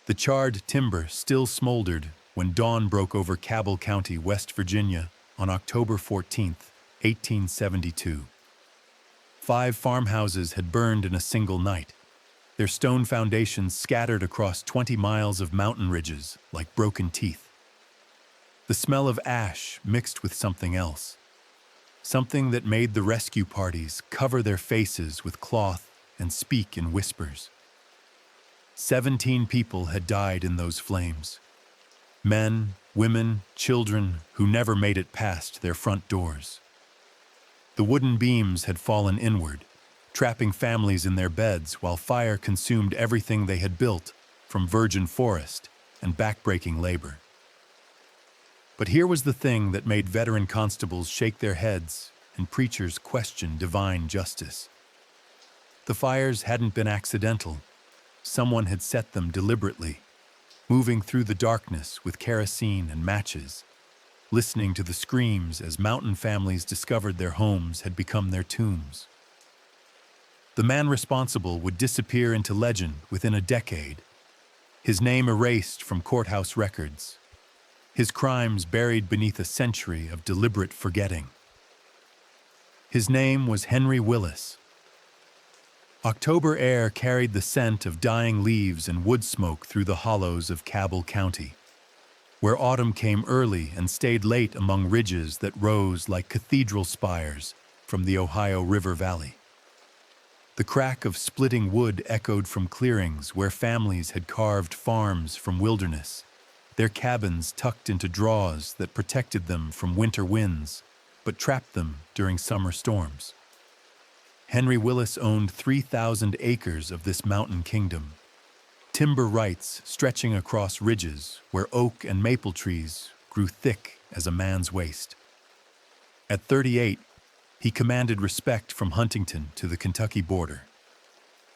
The charred timber still smoldered when dawn broke over Cabell County, West Virginia, on October 14, 1872. 5 farmhouses had burned in a single night, their stone foundations scattered across 20 miles of mountain ridges like broken teeth. The smell of ash mixed with something else, something that made the rescue parties cover their faces with cloth and speak in whispers. 17 people had died in those flames. Men, women, children who never made it past their front doors. The wooden beams had fallen inward, trapping families in their beds while fire consumed everything they had built, from virgin forest and backbreaking labor. But here was the thing that made veteran constables shake their heads and preachers question divine justice. The fires hadn't been accidental. Someone had set them deliberately, moving through the darkness with kerosene and matches, listening to the screams as mountain families discovered their homes had become their tombs. The man responsible would disappear into legend within a decade, his name erased from courthouse records, his crimes buried beneath a century of deliberate forgetting. His name was Henry Willis. October air carried the scent of dying leaves and wood smoke through the hollows of Cabell County, where autumn came early and stayed late among ridges that rose like cathedral spires from the Ohio River Valley. The crack of splitting wood echoed from clearings where families had carved farms from wilderness, their cabins tucked into draws that protected them from winter winds, but trapped them during summer storms. Henry Willis owned 3,000 acres of this mountain kingdom, timber rights stretching across ridges where oak and maple trees grew thick as a man's waist. At 38, he commanded respect from Huntington to the Kentucky border,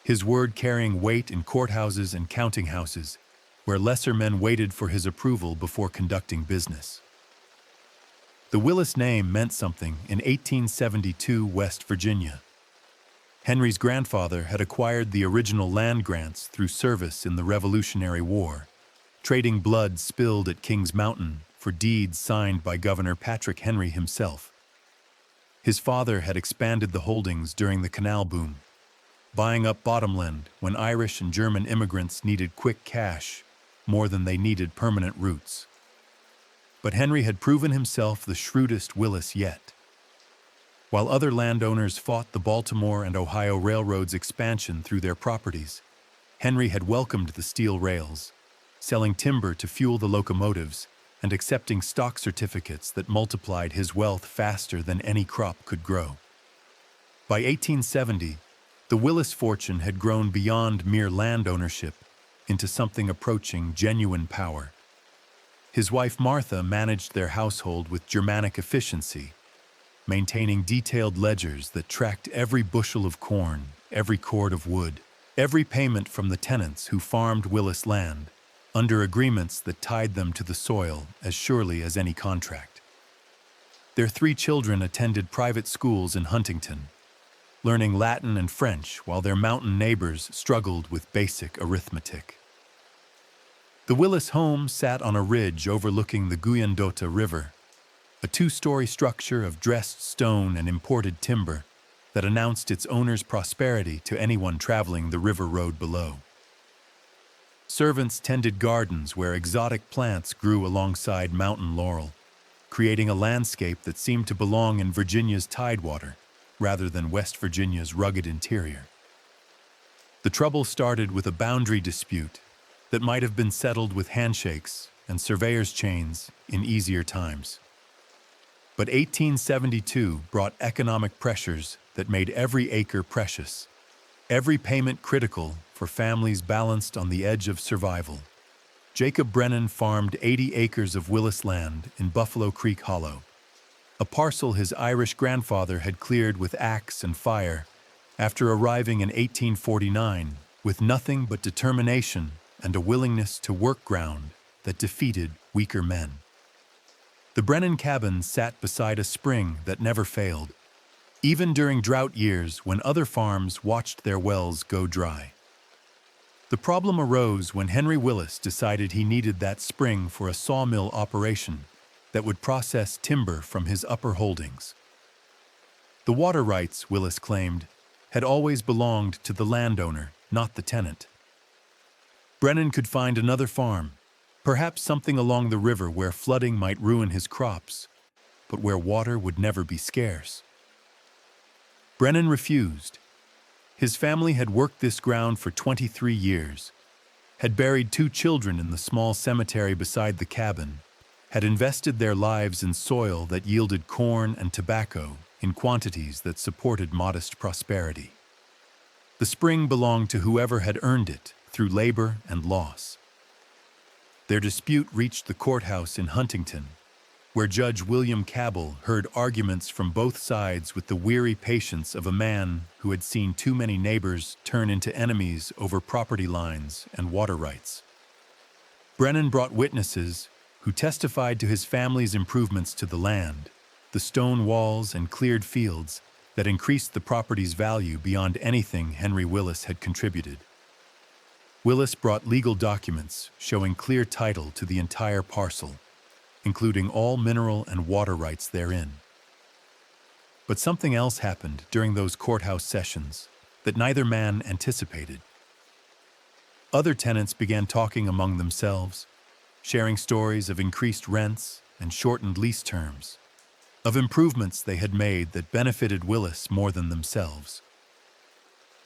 his word carrying weight in courthouses and counting houses, where lesser men waited for his approval before conducting business. The Willis name meant something in 1872 West Virginia. Henry's grandfather had acquired the original land grants through service in the Revolutionary War, trading blood spilled at Kings Mountain for deeds signed by Governor Patrick Henry himself. His father had expanded the holdings during the canal boom, buying up bottomland when Irish and German immigrants needed quick cash more than they needed permanent roots. But Henry had proven himself the shrewdest Willis yet. While other landowners fought the Baltimore and Ohio Railroad's expansion through their properties, Henry had welcomed the steel rails, selling timber to fuel the locomotives and accepting stock certificates that multiplied his wealth faster than any crop could grow. By 1870, the Willis fortune had grown beyond mere land ownership into something approaching genuine power. His wife Martha managed their household with Germanic efficiency, maintaining detailed ledgers that tracked every bushel of corn, every cord of wood, every payment from the tenants who farmed Willis land, under agreements that tied them to the soil as surely as any contract. Their 3 children attended private schools in Huntington, learning Latin and French while their mountain neighbors struggled with basic arithmetic. The Willis home sat on a ridge overlooking the Guyandota River, a 2-story structure of dressed stone and imported timber that announced its owner's prosperity to anyone traveling the river road below. Servants tended gardens where exotic plants grew alongside mountain laurel, creating a landscape that seemed to belong in Virginia's tidewater rather than West Virginia's rugged interior. The trouble started with a boundary dispute that might have been settled with handshakes and surveyor's chains in easier times. But 1872 brought economic pressures that made every acre precious, every payment critical for families balanced on the edge of survival. Jacob Brennan farmed 80 acres of Willis land in Buffalo Creek Hollow, a parcel his Irish grandfather had cleared with axe and fire after arriving in 1849 with nothing but determination and a willingness to work ground that defeated weaker men. The Brennan cabin sat beside a spring that never failed, even during drought years when other farms watched their wells go dry. The problem arose when Henry Willis decided he needed that spring for a sawmill operation that would process timber from his upper holdings. The water rights, Willis claimed, had always belonged to the landowner, not the tenant. Brennan could find another farm, perhaps something along the river where flooding might ruin his crops, but where water would never be scarce. Brennan refused. His family had worked this ground for 23 years, had buried 2 children in the small cemetery beside the cabin, had invested their lives in soil that yielded corn and tobacco in quantities that supported modest prosperity. The spring belonged to whoever had earned it through labor and loss. Their dispute reached the courthouse in Huntington, where Judge William Cabell heard arguments from both sides with the weary patience of a man who had seen too many neighbors turn into enemies over property lines and water rights. Brennan brought witnesses who testified to his family's improvements to the land, the stone walls and cleared fields that increased the property's value beyond anything Henry Willis had contributed. Willis brought legal documents showing clear title to the entire parcel, including all mineral and water rights therein. But something else happened during those courthouse sessions that neither man anticipated. Other tenants began talking among themselves, sharing stories of increased rents and shortened lease terms, of improvements they had made that benefited Willis more than themselves.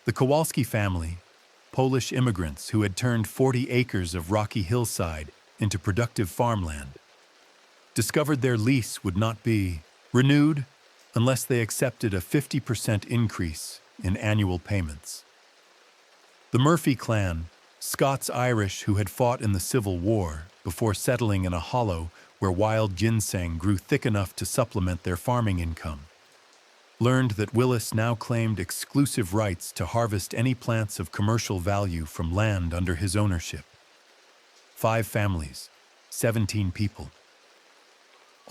The Kowalski family, Polish immigrants who had turned 40 acres of rocky hillside into productive farmland, discovered their lease would not be renewed unless they accepted a 50% increase in annual payments. The Murphy clan, Scots-Irish who had fought in the Civil War before settling in a hollow where wild ginseng grew thick enough to supplement their farming income, learned that Willis now claimed exclusive rights to harvest any plants of commercial value from land under his ownership. 5 families, 17 people,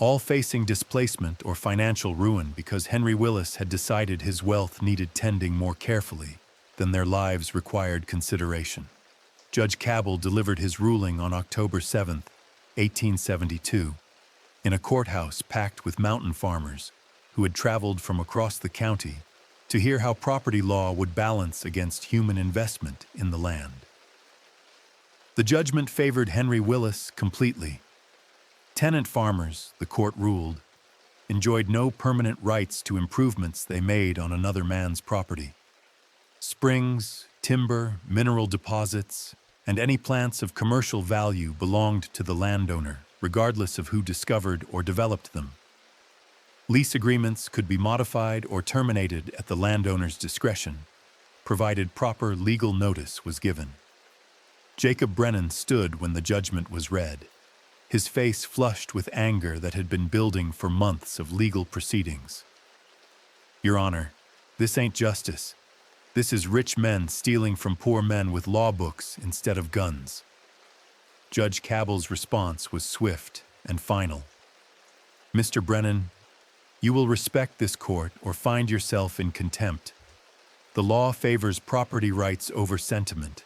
all facing displacement or financial ruin because Henry Willis had decided his wealth needed tending more carefully than their lives required consideration. Judge Cabell delivered his ruling on October 7, 1872, in a courthouse packed with mountain farmers who had traveled from across the county to hear how property law would balance against human investment in the land. The judgment favored Henry Willis completely. Tenant farmers, the court ruled, enjoyed no permanent rights to improvements they made on another man's property. Springs, timber, mineral deposits, and any plants of commercial value belonged to the landowner, regardless of who discovered or developed them. Lease agreements could be modified or terminated at the landowner's discretion, provided proper legal notice was given. Jacob Brennan stood when the judgment was read, his face flushed with anger that had been building for months of legal proceedings. "Your Honor, this ain't justice. This is rich men stealing from poor men with law books instead of guns." Judge Cabell's response was swift and final. "Mr. Brennan, you will respect this court or find yourself in contempt. The law favors property rights over sentiment,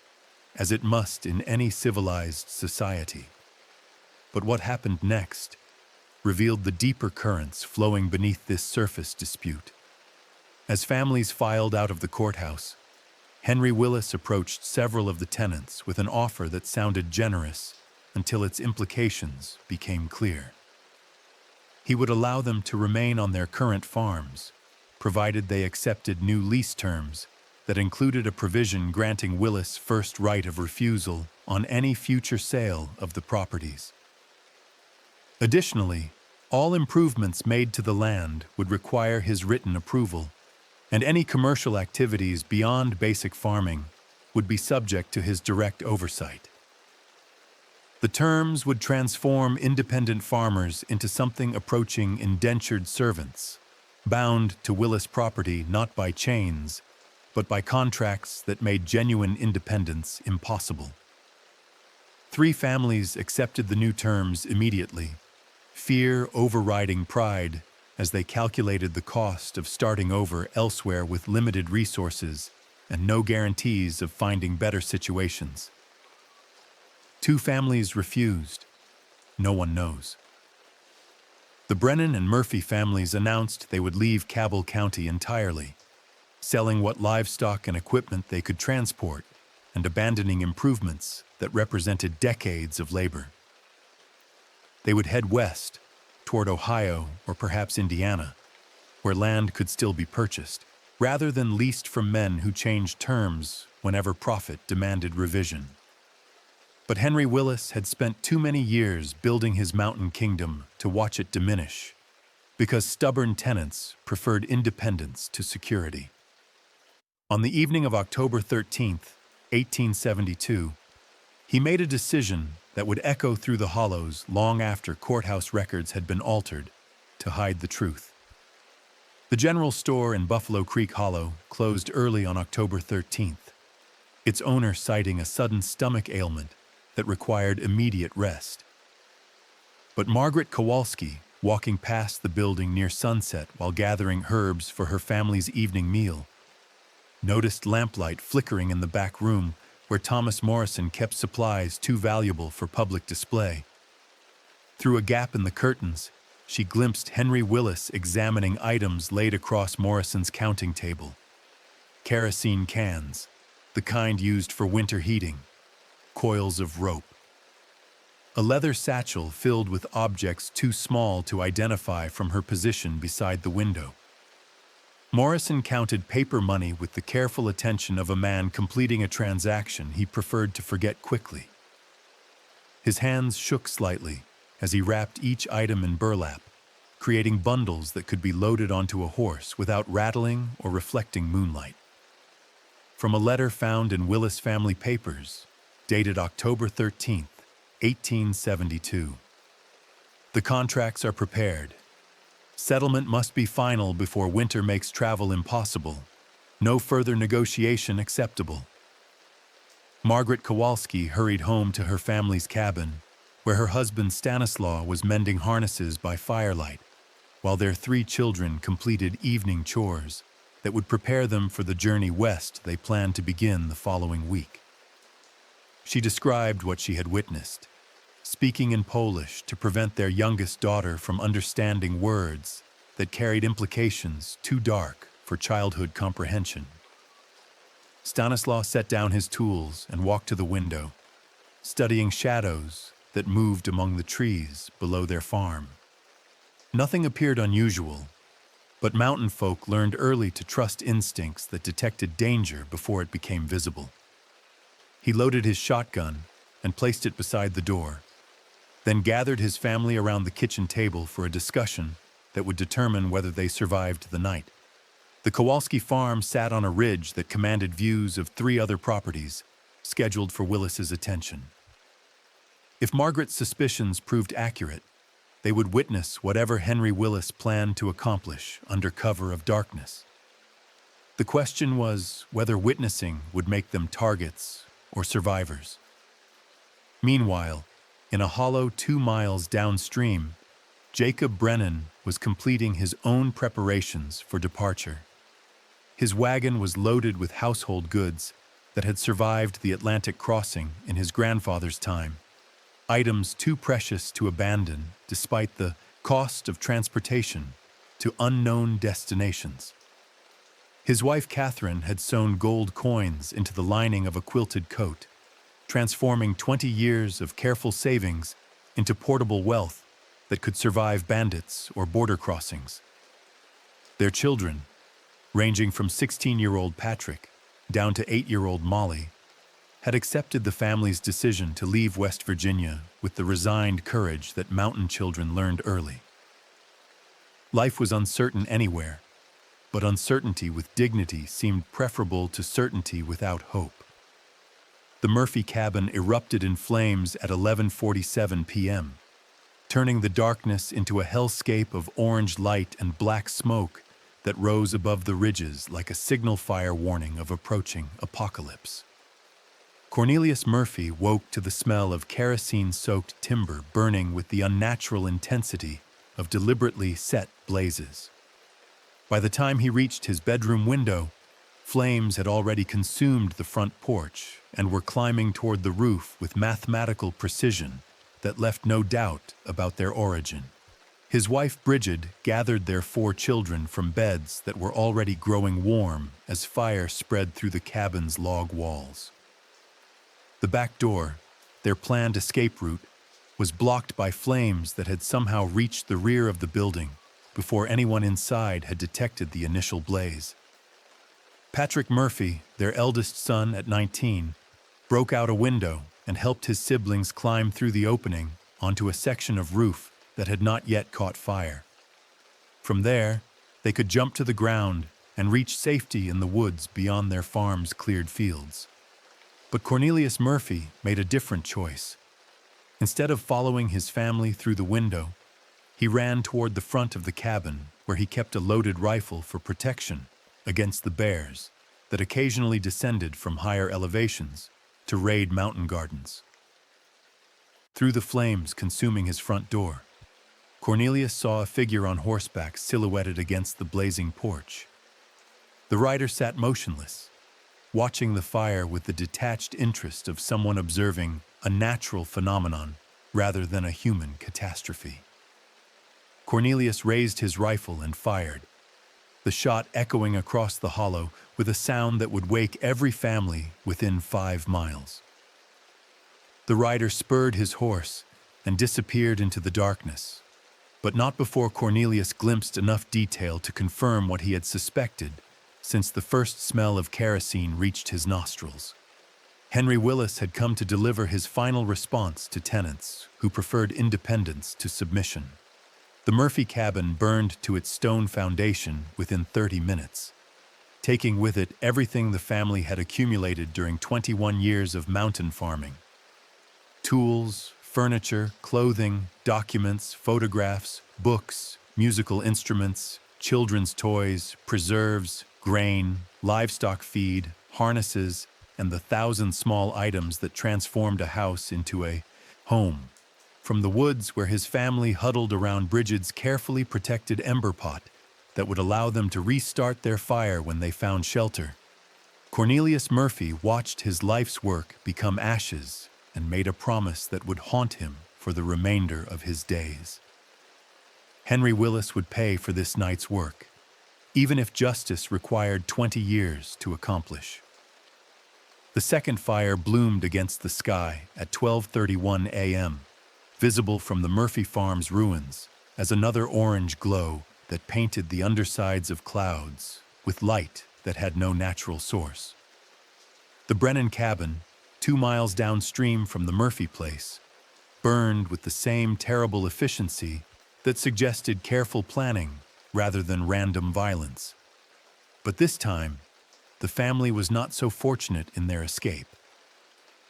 as it must in any civilized society." But what happened next revealed the deeper currents flowing beneath this surface dispute. As families filed out of the courthouse, Henry Willis approached several of the tenants with an offer that sounded generous until its implications became clear. He would allow them to remain on their current farms, provided they accepted new lease terms that included a provision granting Willis first right of refusal on any future sale of the properties. Additionally, all improvements made to the land would require his written approval, and any commercial activities beyond basic farming would be subject to his direct oversight. The terms would transform independent farmers into something approaching indentured servants, bound to Willis property not by chains, but by contracts that made genuine independence impossible. 3 families accepted the new terms immediately, fear overriding pride as they calculated the cost of starting over elsewhere with limited resources and no guarantees of finding better situations. Two families refused. No one knows. The Brennan and Murphy families announced they would leave Cabell County entirely, selling what livestock and equipment they could transport and abandoning improvements that represented decades of labor. They would head west, toward Ohio or perhaps Indiana, where land could still be purchased, rather than leased from men who changed terms whenever profit demanded revision. But Henry Willis had spent too many years building his mountain kingdom to watch it diminish, because stubborn tenants preferred independence to security. On the evening of October 13th, 1872, he made a decision that would echo through the hollows long after courthouse records had been altered to hide the truth. The general store in Buffalo Creek Hollow closed early on October 13th, its owner citing a sudden stomach ailment that required immediate rest. But Margaret Kowalski, walking past the building near sunset while gathering herbs for her family's evening meal, noticed lamplight flickering in the back room where Thomas Morrison kept supplies too valuable for public display. Through a gap in the curtains, she glimpsed Henry Willis examining items laid across Morrison's counting table. Kerosene cans, the kind used for winter heating, coils of rope. A leather satchel filled with objects too small to identify from her position beside the window. Morrison counted paper money with the careful attention of a man completing a transaction he preferred to forget quickly. His hands shook slightly as he wrapped each item in burlap, creating bundles that could be loaded onto a horse without rattling or reflecting moonlight. From a letter found in Willis family papers, dated October 13th, 1872. The contracts are prepared. Settlement must be final before winter makes travel impossible. No further negotiation acceptable. Margaret Kowalski hurried home to her family's cabin, where her husband Stanislaw was mending harnesses by firelight, while their 3 children completed evening chores that would prepare them for the journey west they planned to begin the following week. She described what she had witnessed, speaking in Polish to prevent their youngest daughter from understanding words that carried implications too dark for childhood comprehension. Stanislaw set down his tools and walked to the window, studying shadows that moved among the trees below their farm. Nothing appeared unusual, but mountain folk learned early to trust instincts that detected danger before it became visible. He loaded his shotgun and placed it beside the door, then gathered his family around the kitchen table for a discussion that would determine whether they survived the night. The Kowalski farm sat on a ridge that commanded views of 3 other properties, scheduled for Willis's attention. If Margaret's suspicions proved accurate, they would witness whatever Henry Willis planned to accomplish under cover of darkness. The question was whether witnessing would make them targets or survivors. Meanwhile, in a hollow 2 miles downstream, Jacob Brennan was completing his own preparations for departure. His wagon was loaded with household goods that had survived the Atlantic crossing in his grandfather's time, items too precious to abandon despite the cost of transportation to unknown destinations. His wife Catherine had sewn gold coins into the lining of a quilted coat, transforming 20 years of careful savings into portable wealth that could survive bandits or border crossings. Their children, ranging from 16-year-old Patrick down to 8-year-old Molly, had accepted the family's decision to leave West Virginia with the resigned courage that mountain children learned early. Life was uncertain anywhere, but uncertainty with dignity seemed preferable to certainty without hope. The Murphy cabin erupted in flames at 11:47 p.m., turning the darkness into a hellscape of orange light and black smoke that rose above the ridges like a signal fire warning of approaching apocalypse. Cornelius Murphy woke to the smell of kerosene-soaked timber burning with the unnatural intensity of deliberately set blazes. By the time he reached his bedroom window, Flames had already consumed the front porch and were climbing toward the roof with mathematical precision that left no doubt about their origin. His wife Bridget gathered their 4 children from beds that were already growing warm as fire spread through the cabin's log walls. The back door, their planned escape route, was blocked by flames that had somehow reached the rear of the building before anyone inside had detected the initial blaze. Patrick Murphy, their eldest son at 19, broke out a window and helped his siblings climb through the opening onto a section of roof that had not yet caught fire. From there, they could jump to the ground and reach safety in the woods beyond their farm's cleared fields. But Cornelius Murphy made a different choice. Instead of following his family through the window, he ran toward the front of the cabin where he kept a loaded rifle for protection against the bears that occasionally descended from higher elevations to raid mountain gardens. Through the flames consuming his front door, Cornelius saw a figure on horseback silhouetted against the blazing porch. The rider sat motionless, watching the fire with the detached interest of someone observing a natural phenomenon rather than a human catastrophe. Cornelius raised his rifle and fired, the shot echoing across the hollow with a sound that would wake every family within 5 miles. The rider spurred his horse and disappeared into the darkness, but not before Cornelius glimpsed enough detail to confirm what he had suspected since the first smell of kerosene reached his nostrils. Henry Willis had come to deliver his final response to tenants who preferred independence to submission. The Murphy cabin burned to its stone foundation within 30 minutes, taking with it everything the family had accumulated during 21 years of mountain farming. Tools, furniture, clothing, documents, photographs, books, musical instruments, children's toys, preserves, grain, livestock feed, harnesses, and the 1,000 small items that transformed a house into a home. From the woods where his family huddled around Bridget's carefully protected ember pot that would allow them to restart their fire when they found shelter, Cornelius Murphy watched his life's work become ashes and made a promise that would haunt him for the remainder of his days. Henry Willis would pay for this night's work, even if justice required 20 years to accomplish. The second fire bloomed against the sky at 12:31 a.m., visible from the Murphy Farm's ruins as another orange glow that painted the undersides of clouds with light that had no natural source. The Brennan cabin, 2 miles downstream from the Murphy place, burned with the same terrible efficiency that suggested careful planning rather than random violence. But this time, the family was not so fortunate in their escape.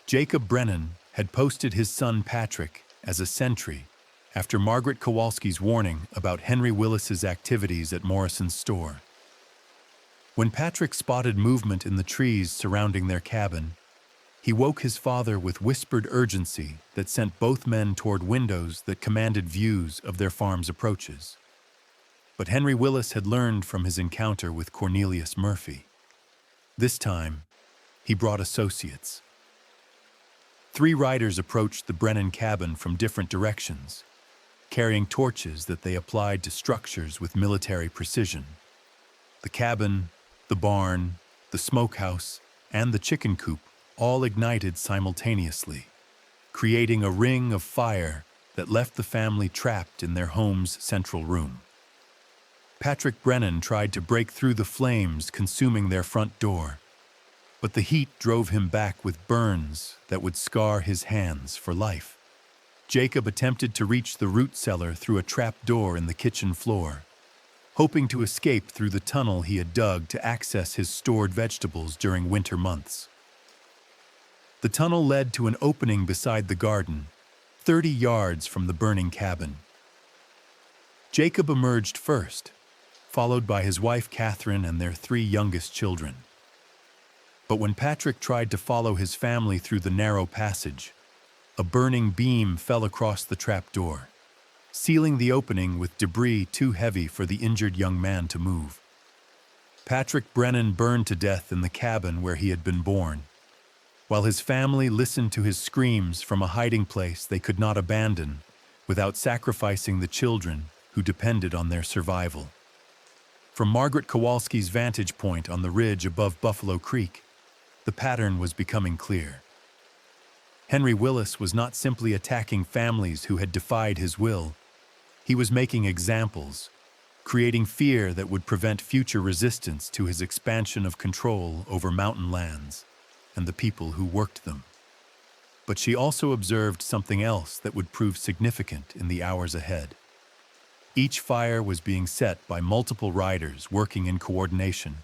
Jacob Brennan had posted his son Patrick as a sentry after Margaret Kowalski's warning about Henry Willis's activities at Morrison's store. When Patrick spotted movement in the trees surrounding their cabin, he woke his father with whispered urgency that sent both men toward windows that commanded views of their farm's approaches. But Henry Willis had learned from his encounter with Cornelius Murphy. This time, he brought associates. 3 riders approached the Brennan cabin from different directions, carrying torches that they applied to structures with military precision. The cabin, the barn, the smokehouse, and the chicken coop all ignited simultaneously, creating a ring of fire that left the family trapped in their home's central room. Patrick Brennan tried to break through the flames consuming their front door, but the heat drove him back with burns that would scar his hands for life. Jacob attempted to reach the root cellar through a trap door in the kitchen floor, hoping to escape through the tunnel he had dug to access his stored vegetables during winter months. The tunnel led to an opening beside the garden, 30 yards from the burning cabin. Jacob emerged first, followed by his wife Catherine and their 3 youngest children. But when Patrick tried to follow his family through the narrow passage, a burning beam fell across the trapdoor, sealing the opening with debris too heavy for the injured young man to move. Patrick Brennan burned to death in the cabin where he had been born, while his family listened to his screams from a hiding place they could not abandon without sacrificing the children who depended on their survival. From Margaret Kowalski's vantage point on the ridge above Buffalo Creek, the pattern was becoming clear. Henry Willis was not simply attacking families who had defied his will. He was making examples, creating fear that would prevent future resistance to his expansion of control over mountain lands and the people who worked them. But she also observed something else that would prove significant in the hours ahead. Each fire was being set by multiple riders working in coordination,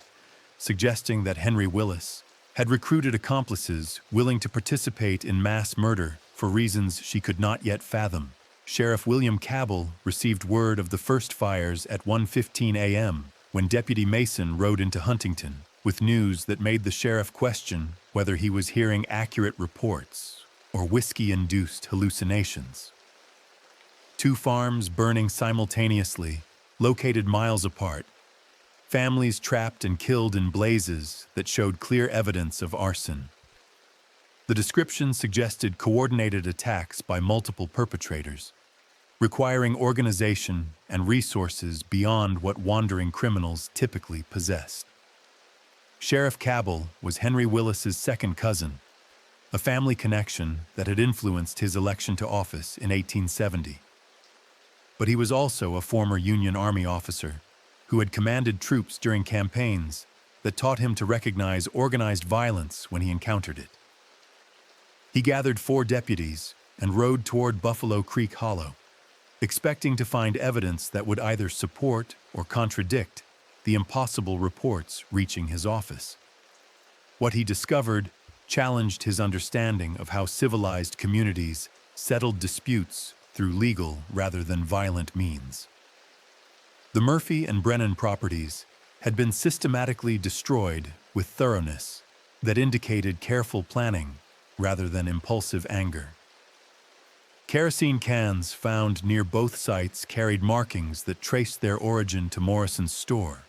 suggesting that Henry Willis had recruited accomplices willing to participate in mass murder for reasons she could not yet fathom. Sheriff William Cabell received word of the first fires at 1:15 a.m. when Deputy Mason rode into Huntington with news that made the sheriff question whether he was hearing accurate reports or whiskey-induced hallucinations. Two farms burning simultaneously, located miles apart, families trapped and killed in blazes that showed clear evidence of arson. The description suggested coordinated attacks by multiple perpetrators, requiring organization and resources beyond what wandering criminals typically possessed. Sheriff Cabell was Henry Willis's second cousin, a family connection that had influenced his election to office in 1870. But he was also a former Union Army officer who had commanded troops during campaigns that taught him to recognize organized violence when he encountered it. He gathered 4 deputies and rode toward Buffalo Creek Hollow, expecting to find evidence that would either support or contradict the impossible reports reaching his office. What he discovered challenged his understanding of how civilized communities settled disputes through legal rather than violent means. The Murphy and Brennan properties had been systematically destroyed with thoroughness that indicated careful planning rather than impulsive anger. Kerosene cans found near both sites carried markings that traced their origin to Morrison's store,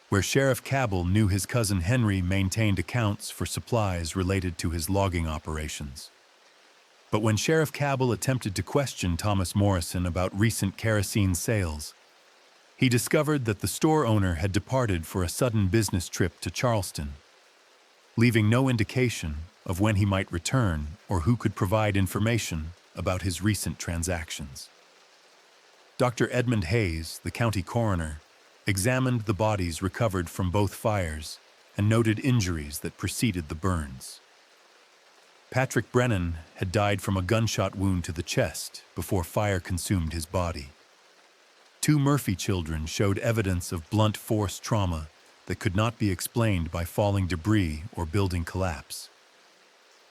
where Sheriff Cabell knew his cousin Henry maintained accounts for supplies related to his logging operations. But when Sheriff Cabell attempted to question Thomas Morrison about recent kerosene sales, he discovered that the store owner had departed for a sudden business trip to Charleston, leaving no indication of when he might return or who could provide information about his recent transactions. Dr. Edmund Hayes, the county coroner, examined the bodies recovered from both fires and noted injuries that preceded the burns. Patrick Brennan had died from a gunshot wound to the chest before fire consumed his body. 2 Murphy children showed evidence of blunt force trauma that could not be explained by falling debris or building collapse.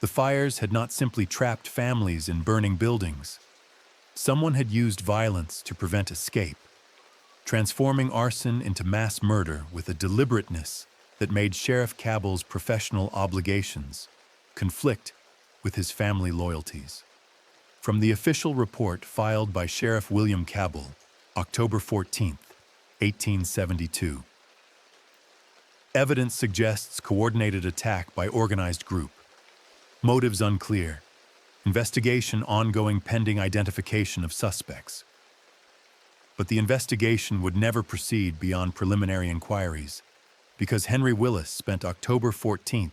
The fires had not simply trapped families in burning buildings. Someone had used violence to prevent escape, transforming arson into mass murder with a deliberateness that made Sheriff Cabell's professional obligations conflict with his family loyalties. From the official report filed by Sheriff William Cabell, October 14, 1872. Evidence suggests coordinated attack by organized group. Motives unclear. Investigation ongoing pending identification of suspects. But the investigation would never proceed beyond preliminary inquiries because Henry Willis spent October 14th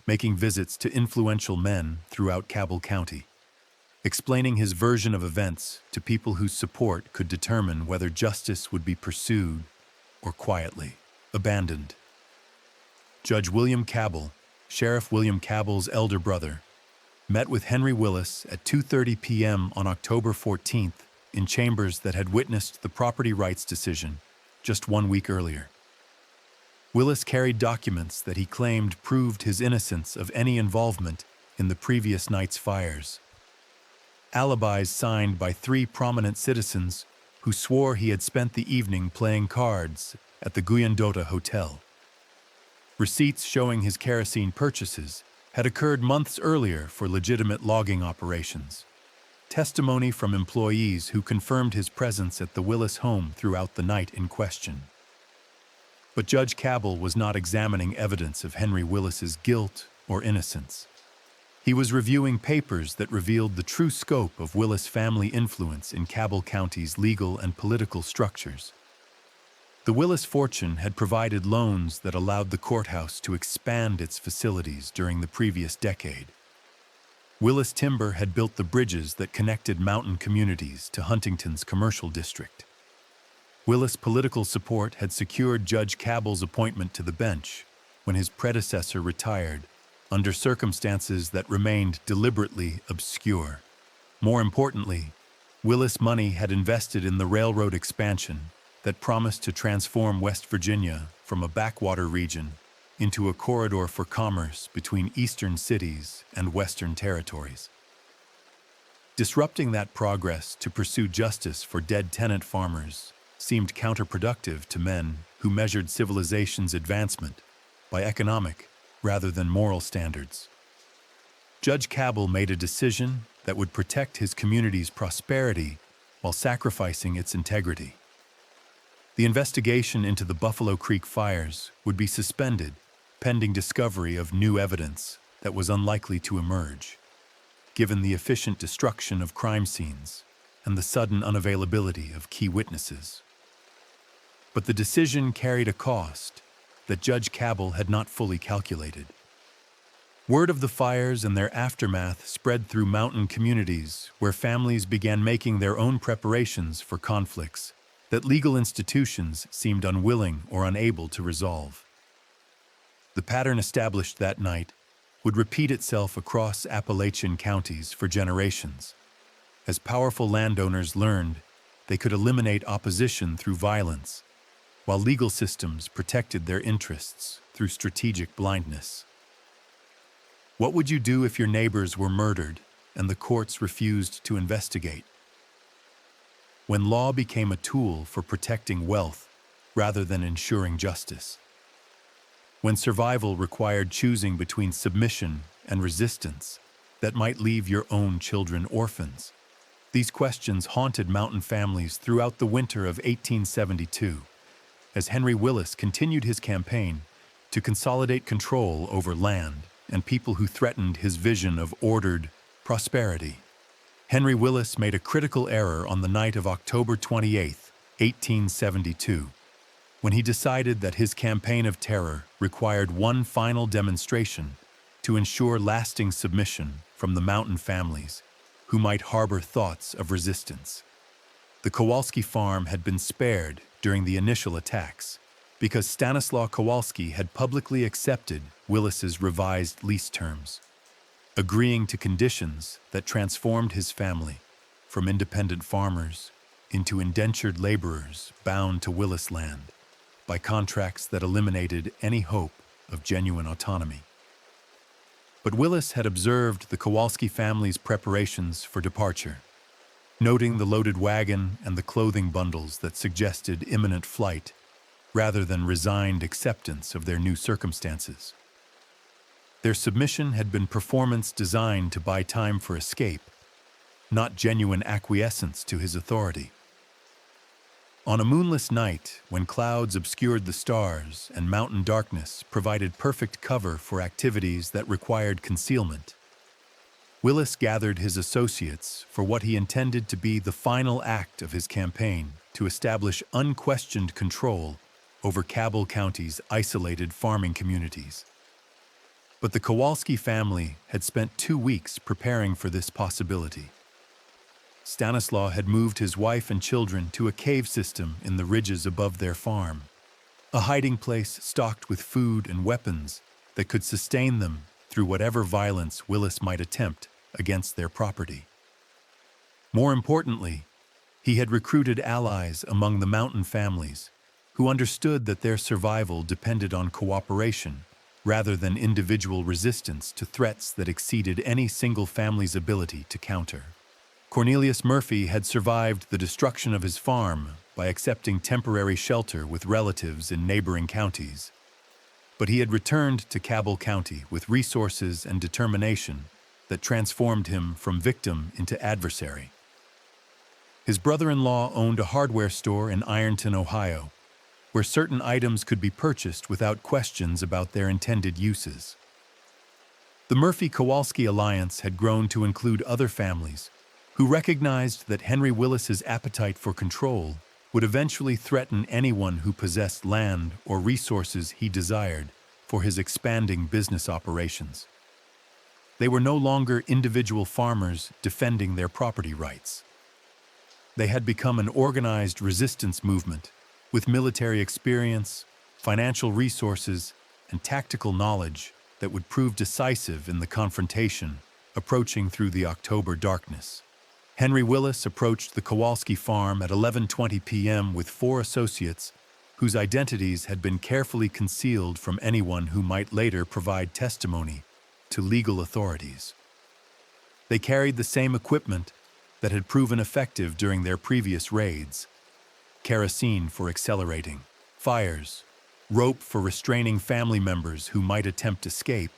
making visits to influential men throughout Cabell County, explaining his version of events to people whose support could determine whether justice would be pursued or quietly abandoned. Judge William Cabell, Sheriff William Cabell's elder brother, met with Henry Willis at 2:30 p.m. on October 14th in chambers that had witnessed the property rights decision just 1 week earlier. Willis carried documents that he claimed proved his innocence of any involvement in the previous night's fires. Alibis signed by 3 prominent citizens who swore he had spent the evening playing cards at the Guyandota Hotel. Receipts showing his kerosene purchases had occurred months earlier for legitimate logging operations. Testimony from employees who confirmed his presence at the Willis home throughout the night in question. But Judge Cabell was not examining evidence of Henry Willis's guilt or innocence. He was reviewing papers that revealed the true scope of Willis family influence in Cabell County's legal and political structures. The Willis fortune had provided loans that allowed the courthouse to expand its facilities during the previous decade. Willis Timber had built the bridges that connected mountain communities to Huntington's commercial district. Willis' political support had secured Judge Cabell's appointment to the bench when his predecessor retired, under circumstances that remained deliberately obscure. More importantly, Willis money had invested in the railroad expansion that promised to transform West Virginia from a backwater region into a corridor for commerce between eastern cities and western territories. Disrupting that progress to pursue justice for dead tenant farmers seemed counterproductive to men who measured civilization's advancement by economic rather than moral standards. Judge Cabell made a decision that would protect his community's prosperity while sacrificing its integrity. The investigation into the Buffalo Creek fires would be suspended pending discovery of new evidence that was unlikely to emerge, given the efficient destruction of crime scenes and the sudden unavailability of key witnesses. But the decision carried a cost that Judge Cabell had not fully calculated. Word of the fires and their aftermath spread through mountain communities where families began making their own preparations for conflicts that legal institutions seemed unwilling or unable to resolve. The pattern established that night would repeat itself across Appalachian counties for generations. As powerful landowners learned they could eliminate opposition through violence, while legal systems protected their interests through strategic blindness. What would you do if your neighbors were murdered and the courts refused to investigate? When law became a tool for protecting wealth rather than ensuring justice. When survival required choosing between submission and resistance that might leave your own children orphans. These questions haunted mountain families throughout the winter of 1872, as Henry Willis continued his campaign to consolidate control over land and people who threatened his vision of ordered prosperity. Henry Willis made a critical error on the night of October 28, 1872, when he decided that his campaign of terror required one final demonstration to ensure lasting submission from the mountain families who might harbor thoughts of resistance. The Kowalski farm had been spared during the initial attacks because Stanislaw Kowalski had publicly accepted Willis's revised lease terms, agreeing to conditions that transformed his family from independent farmers into indentured laborers bound to Willis land by contracts that eliminated any hope of genuine autonomy. But Willis had observed the Kowalski family's preparations for departure, noting the loaded wagon and the clothing bundles that suggested imminent flight rather than resigned acceptance of their new circumstances. Their submission had been performance designed to buy time for escape, not genuine acquiescence to his authority. On a moonless night, when clouds obscured the stars and mountain darkness provided perfect cover for activities that required concealment, Willis gathered his associates for what he intended to be the final act of his campaign to establish unquestioned control over Cabell County's isolated farming communities. But the Kowalski family had spent 2 weeks preparing for this possibility. Stanislaw had moved his wife and children to a cave system in the ridges above their farm, a hiding place stocked with food and weapons that could sustain them through whatever violence Willis might attempt against their property. More importantly, he had recruited allies among the mountain families who understood that their survival depended on cooperation rather than individual resistance to threats that exceeded any single family's ability to counter. Cornelius Murphy had survived the destruction of his farm by accepting temporary shelter with relatives in neighboring counties. But he had returned to Cabell County with resources and determination that transformed him from victim into adversary. His brother-in-law owned a hardware store in Ironton, Ohio, where certain items could be purchased without questions about their intended uses. The Murphy-Kowalski alliance had grown to include other families who recognized that Henry Willis's appetite for control would eventually threaten anyone who possessed land or resources he desired for his expanding business operations. They were no longer individual farmers defending their property rights. They had become an organized resistance movement with military experience, financial resources, and tactical knowledge that would prove decisive in the confrontation approaching through the October darkness. Henry Willis approached the Kowalski farm at 11:20 p.m. with 4 associates whose identities had been carefully concealed from anyone who might later provide testimony to legal authorities. They carried the same equipment that had proven effective during their previous raids: kerosene for accelerating fires, rope for restraining family members who might attempt escape,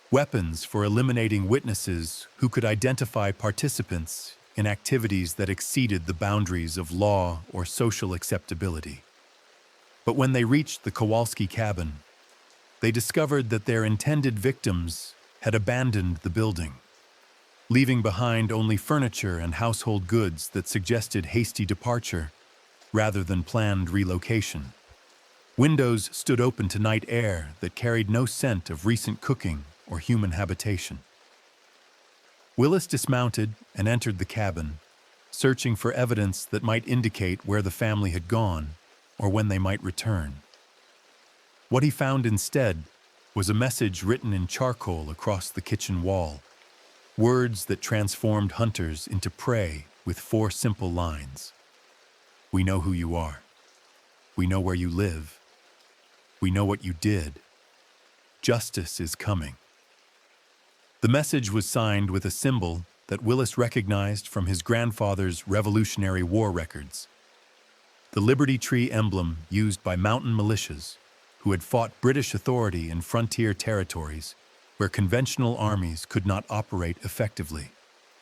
weapons for eliminating witnesses who could identify participants in activities that exceeded the boundaries of law or social acceptability. But when they reached the Kowalski cabin, they discovered that their intended victims had abandoned the building, leaving behind only furniture and household goods that suggested hasty departure rather than planned relocation. Windows stood open to night air that carried no scent of recent cooking or human habitation. Willis dismounted and entered the cabin, searching for evidence that might indicate where the family had gone or when they might return. What he found instead was a message written in charcoal across the kitchen wall, words that transformed hunters into prey with 4 simple lines. "We know who you are. We know where you live. We know what you did. Justice is coming." The message was signed with a symbol that Willis recognized from his grandfather's Revolutionary War records: the Liberty Tree emblem used by mountain militias who had fought British authority in frontier territories where conventional armies could not operate effectively.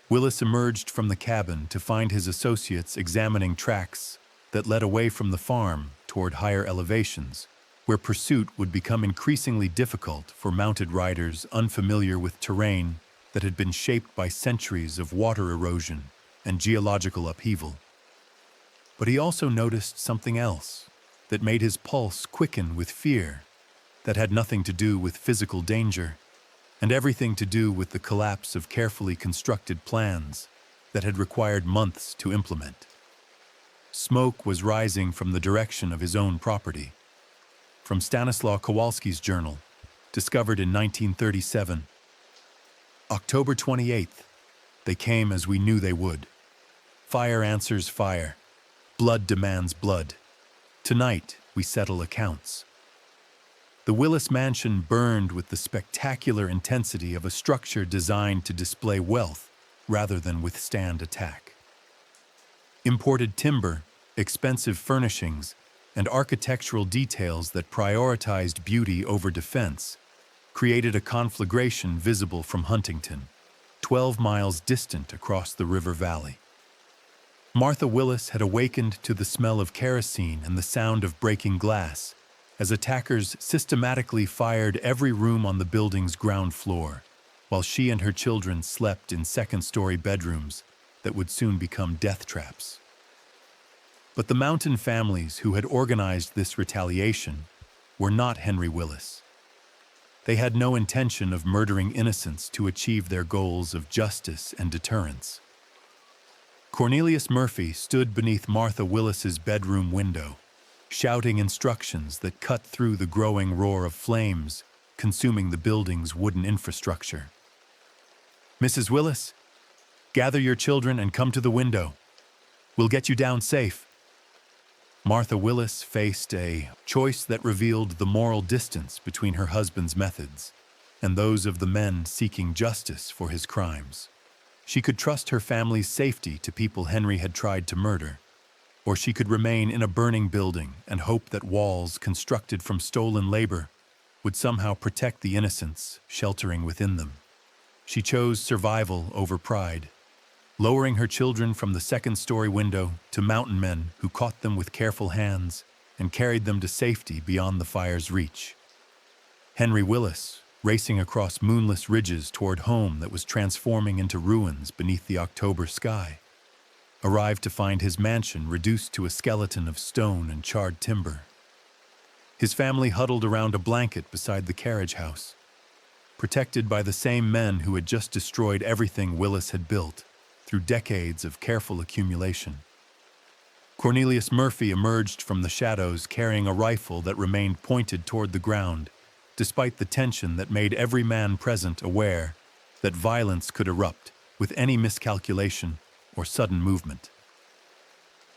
Willis emerged from the cabin to find his associates examining tracks that led away from the farm toward higher elevations, where pursuit would become increasingly difficult for mounted riders unfamiliar with terrain that had been shaped by centuries of water erosion and geological upheaval. But he also noticed something else that made his pulse quicken with fear, that had nothing to do with physical danger and everything to do with the collapse of carefully constructed plans that had required months to implement. Smoke was rising from the direction of his own property. From Stanislaw Kowalski's journal, discovered in 1937. October 28th, they came as we knew they would. Fire answers fire. Blood demands blood. Tonight, we settle accounts. The Willis mansion burned with the spectacular intensity of a structure designed to display wealth rather than withstand attack. Imported timber, expensive furnishings, and architectural details that prioritized beauty over defense created a conflagration visible from Huntington, 12 miles distant across the river valley. Martha Willis had awakened to the smell of kerosene and the sound of breaking glass as attackers systematically fired every room on the building's ground floor, while she and her children slept in second-story bedrooms that would soon become death traps. But the mountain families who had organized this retaliation were not Henry Willis. They had no intention of murdering innocents to achieve their goals of justice and deterrence. Cornelius Murphy stood beneath Martha Willis's bedroom window, shouting instructions that cut through the growing roar of flames consuming the building's wooden infrastructure. "Mrs. Willis, gather your children and come to the window. We'll get you down safe." Martha Willis faced a choice that revealed the moral distance between her husband's methods and those of the men seeking justice for his crimes. She could trust her family's safety to people Henry had tried to murder, or she could remain in a burning building and hope that walls constructed from stolen labor would somehow protect the innocents sheltering within them. She chose survival over pride, lowering her children from the second-story window to mountain men who caught them with careful hands and carried them to safety beyond the fire's reach. Henry Willis, racing across moonless ridges toward home that was transforming into ruins beneath the October sky, arrived to find his mansion reduced to a skeleton of stone and charred timber. His family huddled around a blanket beside the carriage house, protected by the same men who had just destroyed everything Willis had built through decades of careful accumulation. Cornelius Murphy emerged from the shadows carrying a rifle that remained pointed toward the ground, despite the tension that made every man present aware that violence could erupt with any miscalculation or sudden movement.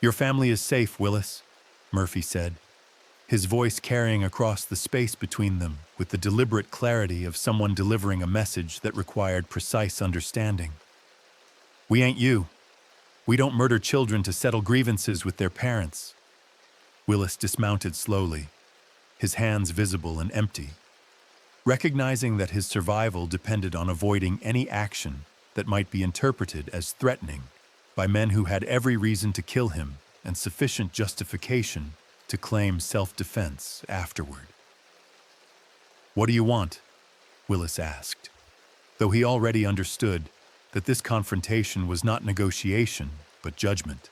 "Your family is safe, Willis," Murphy said, his voice carrying across the space between them with the deliberate clarity of someone delivering a message that required precise understanding. "We ain't you. We don't murder children to settle grievances with their parents." Willis dismounted slowly, his hands visible and empty, recognizing that his survival depended on avoiding any action that might be interpreted as threatening by men who had every reason to kill him and sufficient justification to claim self-defense afterward. "What do you want?" Willis asked, though he already understood that this confrontation was not negotiation, but judgment.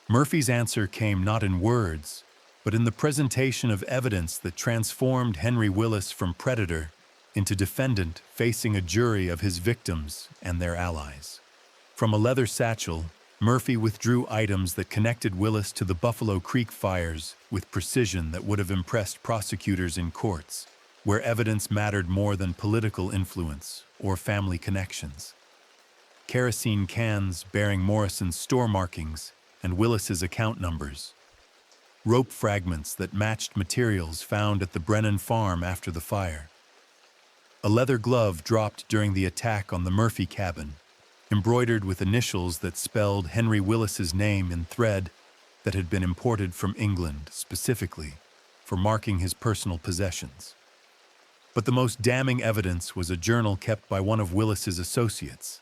Murphy's answer came not in words, but in the presentation of evidence that transformed Henry Willis from predator into defendant facing a jury of his victims and their allies. From a leather satchel, Murphy withdrew items that connected Willis to the Buffalo Creek fires with precision that would have impressed prosecutors in courts, where evidence mattered more than political influence or family connections. Kerosene cans bearing Morrison's store markings and Willis's account numbers. Rope fragments that matched materials found at the Brennan farm after the fire. A leather glove dropped during the attack on the Murphy cabin, embroidered with initials that spelled Henry Willis's name in thread that had been imported from England specifically for marking his personal possessions. But the most damning evidence was a journal kept by one of Willis's associates,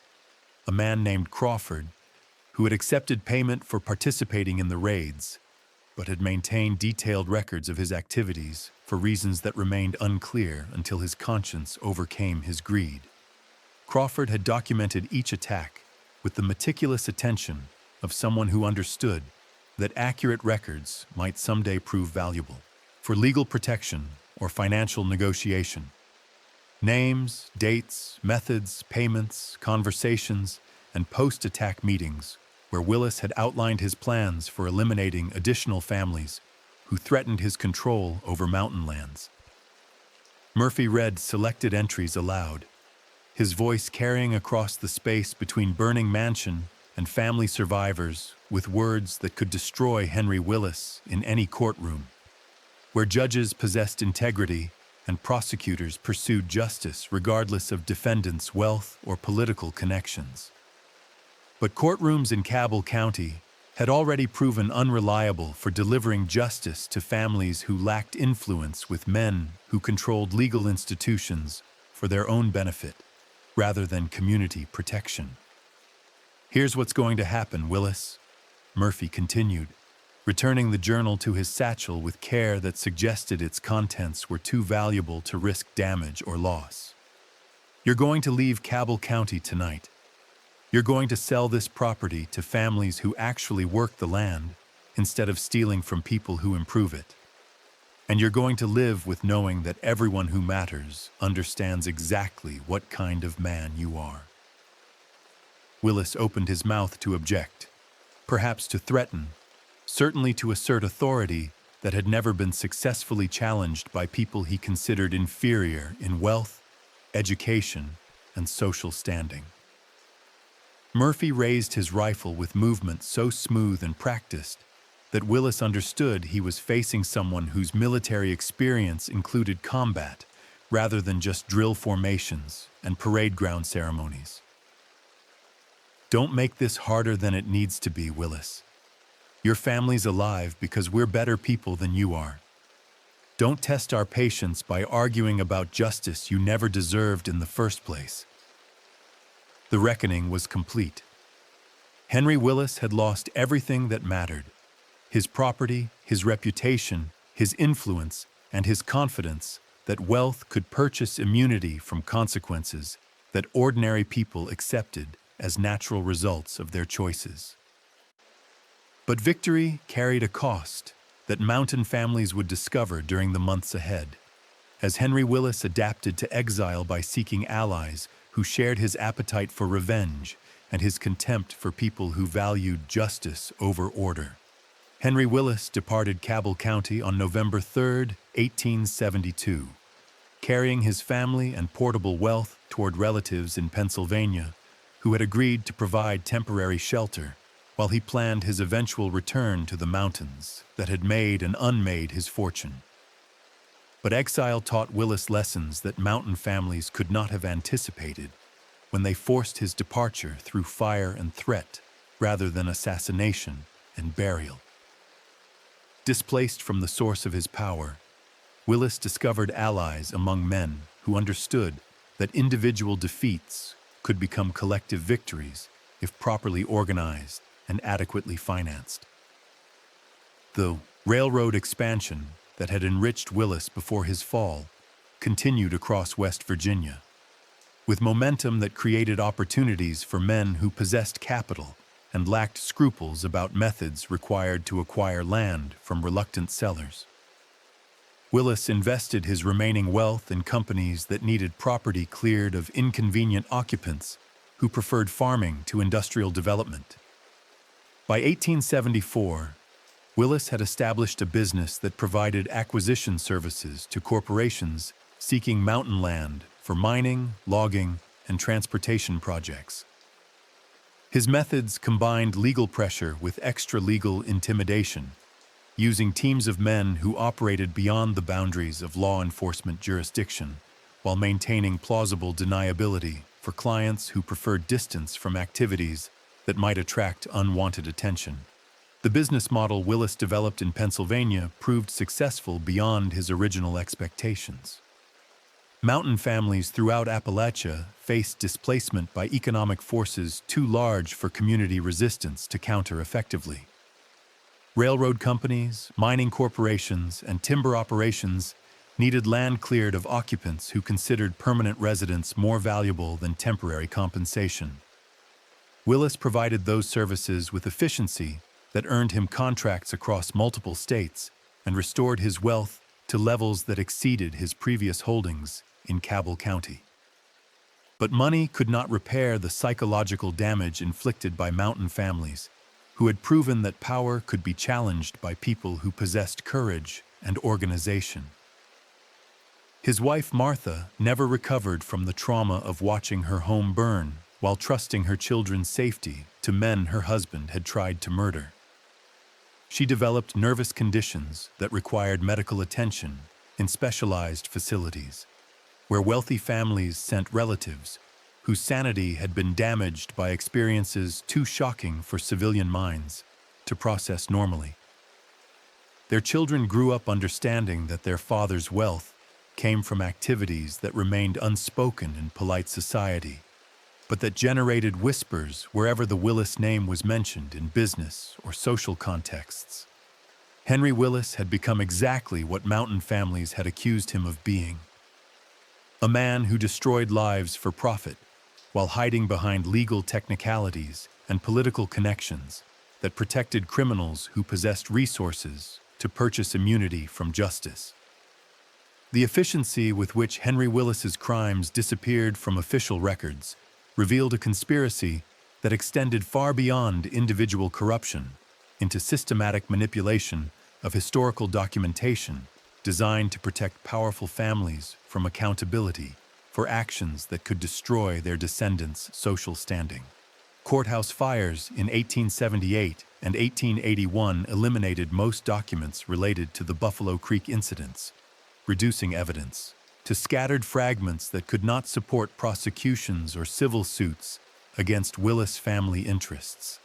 a man named Crawford, who had accepted payment for participating in the raids, but had maintained detailed records of his activities for reasons that remained unclear until his conscience overcame his greed. Crawford had documented each attack with the meticulous attention of someone who understood that accurate records might someday prove valuable for legal protection or financial negotiation. Names, dates, methods, payments, conversations, and post-attack meetings where Willis had outlined his plans for eliminating additional families who threatened his control over mountain lands. Murphy read selected entries aloud, his voice carrying across the space between burning mansion and family survivors with words that could destroy Henry Willis in any courtroom, where judges possessed integrity and prosecutors pursued justice regardless of defendants' wealth or political connections. But courtrooms in Cabell County had already proven unreliable for delivering justice to families who lacked influence with men who controlled legal institutions for their own benefit rather than community protection. "Here's what's going to happen, Willis," Murphy continued, returning the journal to his satchel with care that suggested its contents were too valuable to risk damage or loss. "You're going to leave Cabell County tonight. You're going to sell this property to families who actually work the land instead of stealing from people who improve it. And you're going to live with knowing that everyone who matters understands exactly what kind of man you are." Willis opened his mouth to object, perhaps to threaten, certainly to assert authority that had never been successfully challenged by people he considered inferior in wealth, education, and social standing. Murphy raised his rifle with movement so smooth and practiced that Willis understood he was facing someone whose military experience included combat rather than just drill formations and parade ground ceremonies. "Don't make this harder than it needs to be, Willis. Your family's alive because we're better people than you are. Don't test our patience by arguing about justice you never deserved in the first place." The reckoning was complete. Henry Willis had lost everything that mattered. his property, his reputation, his influence, and his confidence that wealth could purchase immunity from consequences that ordinary people accepted as natural results of their choices. But victory carried a cost that mountain families would discover during the months ahead, as Henry Willis adapted to exile by seeking allies who shared his appetite for revenge and his contempt for people who valued justice over order. Henry Willis departed Cabell County on November 3, 1872, carrying his family and portable wealth toward relatives in Pennsylvania who had agreed to provide temporary shelter while he planned his eventual return to the mountains that had made and unmade his fortune. But exile taught Willis lessons that mountain families could not have anticipated when they forced his departure through fire and threat rather than assassination and burial. Displaced from the source of his power, Willis discovered allies among men who understood that individual defeats could become collective victories if properly organized and adequately financed. The railroad expansion that had enriched Willis before his fall continued across West Virginia, with momentum that created opportunities for men who possessed capital and lacked scruples about methods required to acquire land from reluctant sellers. Willis invested his remaining wealth in companies that needed property cleared of inconvenient occupants who preferred farming to industrial development. By 1874, Willis had established a business that provided acquisition services to corporations seeking mountain land for mining, logging, and transportation projects. His methods combined legal pressure with extra-legal intimidation, using teams of men who operated beyond the boundaries of law enforcement jurisdiction while maintaining plausible deniability for clients who preferred distance from activities that might attract unwanted attention. The business model Willis developed in Pennsylvania proved successful beyond his original expectations. Mountain families throughout Appalachia faced displacement by economic forces too large for community resistance to counter effectively. Railroad companies, mining corporations, and timber operations needed land cleared of occupants who considered permanent residence more valuable than temporary compensation. Willis provided those services with efficiency that earned him contracts across multiple states and restored his wealth to levels that exceeded his previous holdings in Cabell County. But money could not repair the psychological damage inflicted by mountain families who had proven that power could be challenged by people who possessed courage and organization. His wife Martha never recovered from the trauma of watching her home burn while trusting her children's safety to men her husband had tried to murder. She developed nervous conditions that required medical attention in specialized facilities, where wealthy families sent relatives whose sanity had been damaged by experiences too shocking for civilian minds to process normally. Their children grew up understanding that their father's wealth came from activities that remained unspoken in polite society, but that generated whispers wherever the Willis name was mentioned in business or social contexts. Henry Willis had become exactly what mountain families had accused him of being: a man who destroyed lives for profit while hiding behind legal technicalities and political connections that protected criminals who possessed resources to purchase immunity from justice. The efficiency with which Henry Willis's crimes disappeared from official records revealed a conspiracy that extended far beyond individual corruption into systematic manipulation of historical documentation designed to protect powerful families from accountability for actions that could destroy their descendants' social standing. Courthouse fires in 1878 and 1881 eliminated most documents related to the Buffalo Creek incidents, reducing evidence to scattered fragments that could not support prosecutions or civil suits against Willis family interests.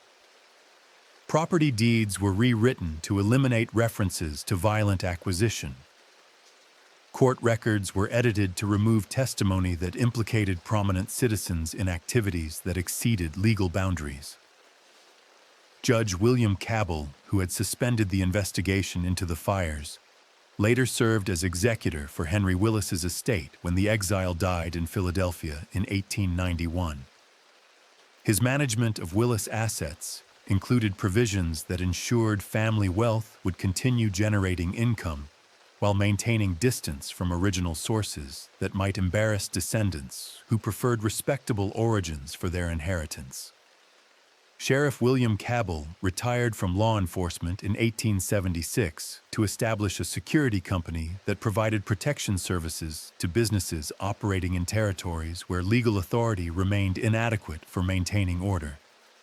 Property deeds were rewritten to eliminate references to violent acquisition. Court records were edited to remove testimony that implicated prominent citizens in activities that exceeded legal boundaries. Judge William Cabell, who had suspended the investigation into the fires, later served as executor for Henry Willis's estate when the exile died in Philadelphia in 1891. His management of Willis assets included provisions that ensured family wealth would continue generating income while maintaining distance from original sources that might embarrass descendants who preferred respectable origins for their inheritance. Sheriff William Cabell retired from law enforcement in 1876 to establish a security company that provided protection services to businesses operating in territories where legal authority remained inadequate for maintaining order.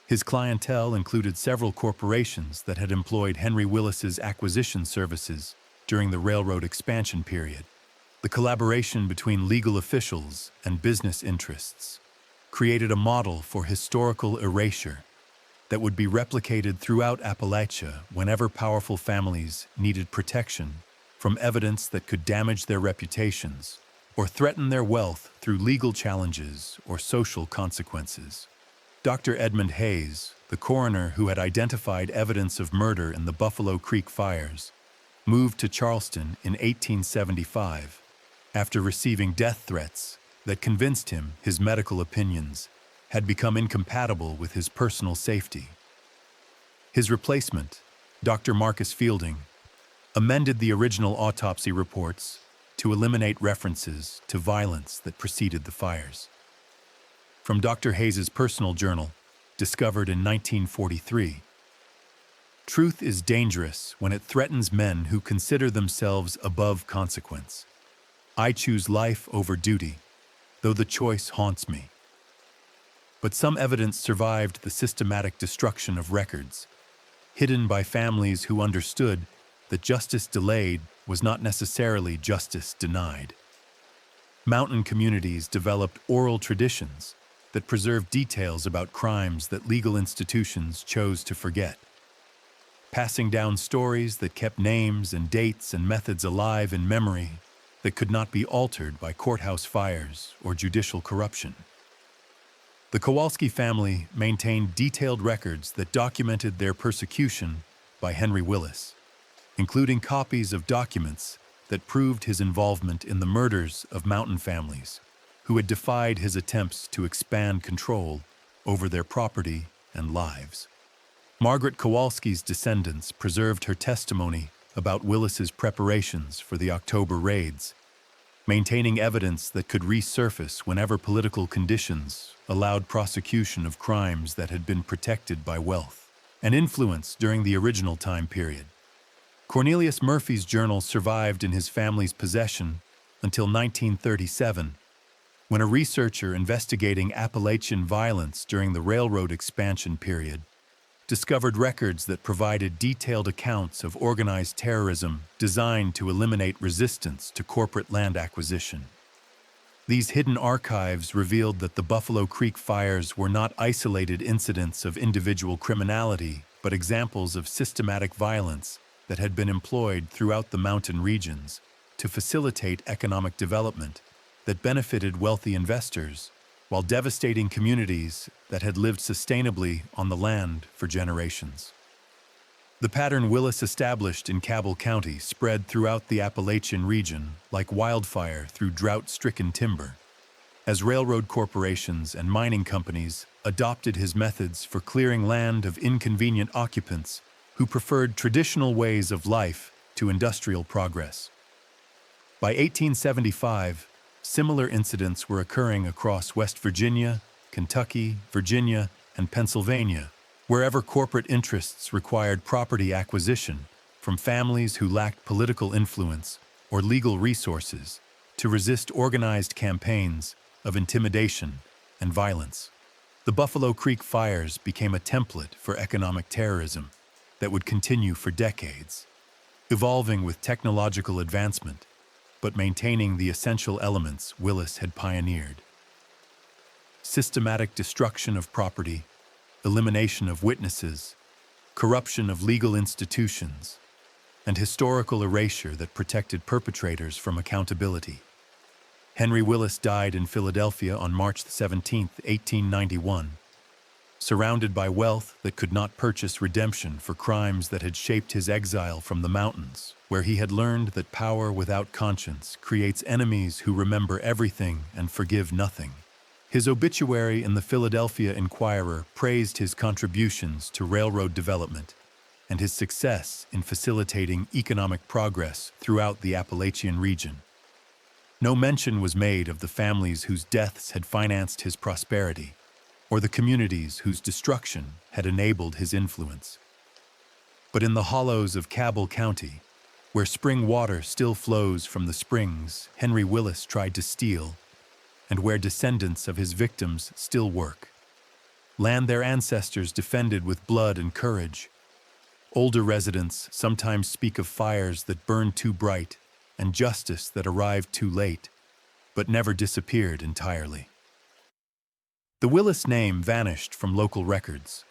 His clientele included several corporations that had employed Henry Willis's acquisition services during the railroad expansion period. The collaboration between legal officials and business interests created a model for historical erasure that would be replicated throughout Appalachia whenever powerful families needed protection from evidence that could damage their reputations or threaten their wealth through legal challenges or social consequences. Dr. Edmund Hayes, the coroner who had identified evidence of murder in the Buffalo Creek fires, moved to Charleston in 1875 after receiving death threats that convinced him his medical opinions had become incompatible with his personal safety. His replacement, Dr. Marcus Fielding, amended the original autopsy reports to eliminate references to violence that preceded the fires. From Dr. Hayes's personal journal, discovered in 1943, "Truth is dangerous when it threatens men who consider themselves above consequence. I choose life over duty, though the choice haunts me." But some evidence survived the systematic destruction of records, hidden by families who understood that justice delayed was not necessarily justice denied. Mountain communities developed oral traditions that preserved details about crimes that legal institutions chose to forget, passing down stories that kept names and dates and methods alive in memory that could not be altered by courthouse fires or judicial corruption. The Kowalski family maintained detailed records that documented their persecution by Henry Willis, including copies of documents that proved his involvement in the murders of mountain families who had defied his attempts to expand control over their property and lives. Margaret Kowalski's descendants preserved her testimony about Willis's preparations for the October raids, maintaining evidence that could resurface whenever political conditions allowed prosecution of crimes that had been protected by wealth and influence during the original time period. Cornelius Murphy's journal survived in his family's possession until 1937, when a researcher investigating Appalachian violence during the railroad expansion period discovered records that provided detailed accounts of organized terrorism designed to eliminate resistance to corporate land acquisition. These hidden archives revealed that the Buffalo Creek fires were not isolated incidents of individual criminality, but examples of systematic violence that had been employed throughout the mountain regions to facilitate economic development that benefited wealthy investors while devastating communities that had lived sustainably on the land for generations. The pattern Willis established in Cabell County spread throughout the Appalachian region like wildfire through drought-stricken timber, as railroad corporations and mining companies adopted his methods for clearing land of inconvenient occupants who preferred traditional ways of life to industrial progress. By 1875, similar incidents were occurring across West Virginia, Kentucky, Virginia, and Pennsylvania, wherever corporate interests required property acquisition from families who lacked political influence or legal resources to resist organized campaigns of intimidation and violence. The Buffalo Creek fires became a template for economic terrorism that would continue for decades, evolving with technological advancement, but maintaining the essential elements Willis had pioneered. Systematic destruction of property, elimination of witnesses, corruption of legal institutions, and historical erasure that protected perpetrators from accountability. Henry Willis died in Philadelphia on March 17, 1891, surrounded by wealth that could not purchase redemption for crimes that had shaped his exile from the mountains, where he had learned that power without conscience creates enemies who remember everything and forgive nothing. His obituary in the Philadelphia Inquirer praised his contributions to railroad development and his success in facilitating economic progress throughout the Appalachian region. No mention was made of the families whose deaths had financed his prosperity, or the communities whose destruction had enabled his influence. But in the hollows of Cabell County, where spring water still flows from the springs Henry Willis tried to steal, and where descendants of his victims still work, land their ancestors defended with blood and courage, older residents sometimes speak of fires that burned too bright and justice that arrived too late, but never disappeared entirely. The Willis name vanished from local records,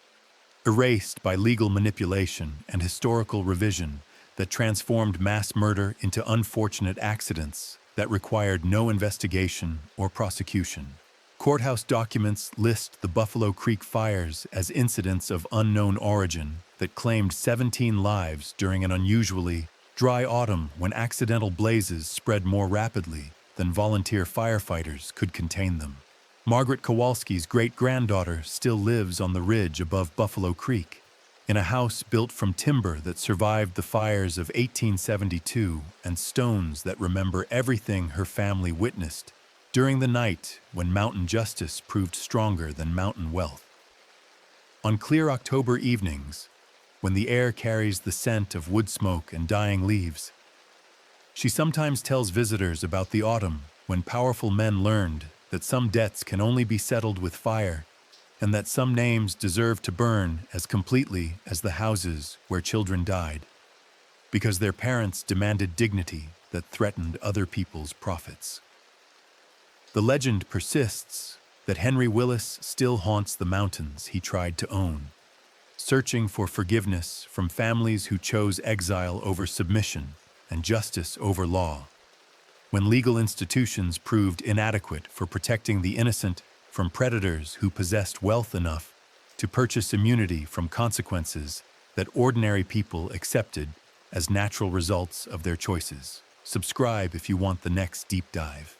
erased by legal manipulation and historical revision that transformed mass murder into unfortunate accidents that required no investigation or prosecution. Courthouse documents list the Buffalo Creek fires as incidents of unknown origin that claimed 17 lives during an unusually dry autumn when accidental blazes spread more rapidly than volunteer firefighters could contain them. Margaret Kowalski's great-granddaughter still lives on the ridge above Buffalo Creek, in a house built from timber that survived the fires of 1872 and stones that remember everything her family witnessed during the night when mountain justice proved stronger than mountain wealth. On clear October evenings, when the air carries the scent of wood smoke and dying leaves, she sometimes tells visitors about the autumn when powerful men learned that some debts can only be settled with fire, and that some names deserve to burn as completely as the houses where children died, because their parents demanded dignity that threatened other people's profits. The legend persists that Henry Willis still haunts the mountains he tried to own, searching for forgiveness from families who chose exile over submission and justice over law. When legal institutions proved inadequate for protecting the innocent from predators who possessed wealth enough to purchase immunity from consequences that ordinary people accepted as natural results of their choices. Subscribe if you want the next deep dive.